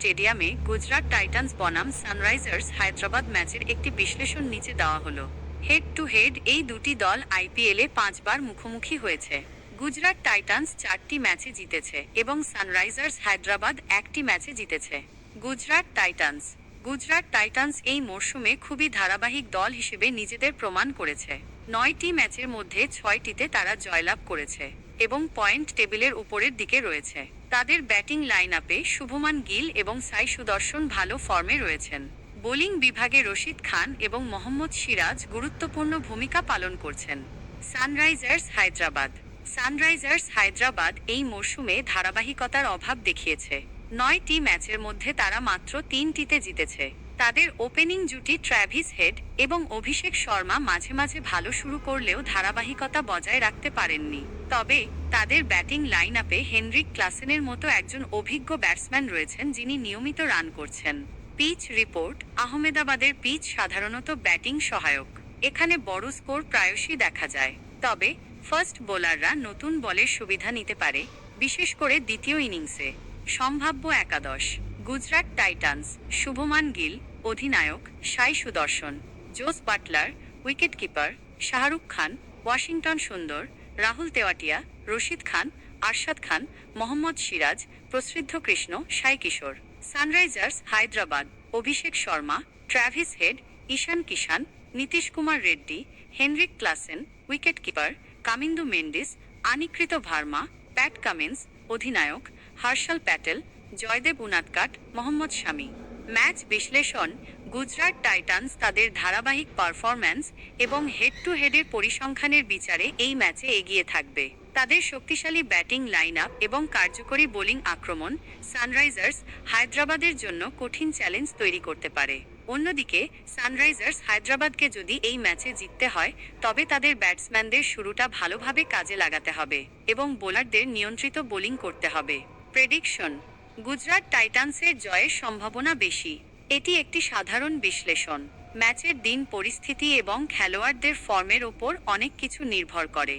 স্টেডিয়ামে গুজরাট টাইটান্স বনাম সানরাইজার্স হায়দ্রাবাদ ম্যাচের একটি বিশ্লেষণ নিচে দেওয়া হলো। হেড টু হেড এই দুটি দল আইপিএলে 5বার মুখোমুখি হয়েছে। গুজরাট টাইটান্স 4টি ম্যাচে জিতেছে এবং সানরাইজার্স হায়দ্রাবাদ 1টি ম্যাচে জিতেছে। গুজরাট টাইটান্স এই মরশুমে খুবই ধারাবাহিক দল হিসেবে নিজেদের প্রমাণ করেছে। 9টি ম্যাচের মধ্যে 6টিতে তারা জয়লাভ করেছে এবং পয়েন্ট টেবিলের উপরের দিকে রয়েছে। তাদের ব্যাটিং লাইন আপে শুভমান গিল এবং সাই সুদর্শন ভালো ফর্মে রয়েছেন। বোলিং বিভাগে রশিদ খান এবং মোহাম্মদ সিরাজ গুরুত্বপূর্ণ ভূমিকা পালন করছেন। সানরাইজার্স হায়দ্রাবাদ এই মরশুমে ধারাবাহিকতার অভাব দেখিয়েছে। 9টি ম্যাচের মধ্যে তারা মাত্র 3টিতে জিতেছে। তাদের ওপেনিং জুটি ট্র্যাভিস হেড এবং অভিষেক শর্মা মাঝে মাঝে ভালো শুরু করলেও ধারাবাহিকতা বজায় রাখতে পারেননি। তবে তাদের ব্যাটিং লাইন আপে হেনরিক ক্লাসেনের মতো একজন অভিজ্ঞ ব্যাটসম্যান রয়েছেন যিনি নিয়মিত রান করছেন। Pitch report. আহমেদাবাদের পিচ সাধারণত ব্যাটিং সহায়ক। এখানে বড় স্কোর প্রায়শই দেখা যায়। তবে ফাস্ট বোলাররা নতুন বলের সুবিধা নিতে পারে, বিশেষ করে দ্বিতীয় ইনিংসে। সম্ভাব্য একাদশ: গুজরাট টাইটান্স, শুভমান গিল অধিনায়ক, সাই সুদর্শন, জোস Butler wicketkeeper, Shahrukh Khan, Washington সুন্দর, রাহুল তেওয়াটিয়া, রশিদ খান, আরশাদ খান, Mohammad Siraj, Prasidh Krishna, Sai Kishore. Sunrisers Hyderabad: Abhishek Sharma, Travis Head, Ishan Kishan, Nitish Kumar Reddy, Heinrich Klaasen wicketkeeper, Kamindu Mendis, Aniket Varma, Pat Cummins অধিনায়ক, হর্ষল প্যাটেল, জয়দেব উনাদকাট, মোহাম্মদ শামি। ম্যাচ বিশ্লেষণ। গুজরাট টাইটান্স তাদের ধারাবাহিক পারফরম্যান্স এবং হেড টু হেডের পরিসংখ্যানের বিচারে এই ম্যাচে এগিয়ে থাকবে। তাদের শক্তিশালী ব্যাটিং লাইন আপ এবং কার্যকরী বোলিং আক্রমণ সানরাইজার্স হায়দ্রাবাদের জন্য কঠিন চ্যালেঞ্জ তৈরি করতে পারে। অন্যদিকে সানরাইজার্স হায়দ্রাবাদকে যদি এই ম্যাচে জিততে হয় তবে তাদের ব্যাটসম্যানদের শুরুটা ভালোভাবে কাজে লাগাতে হবে এবং বোলারদের নিয়ন্ত্রিত বোলিং করতে হবে। প্রেডিকশন: গুজরাট টাইটান্সের জয়ের সম্ভাবনা বেশি। এটি একটি সাধারণ বিশ্লেষণ। ম্যাচের দিন, পরিস্থিতি এবং খেলোয়াড়দের ফর্মের ওপর অনেক কিছু নির্ভর করে।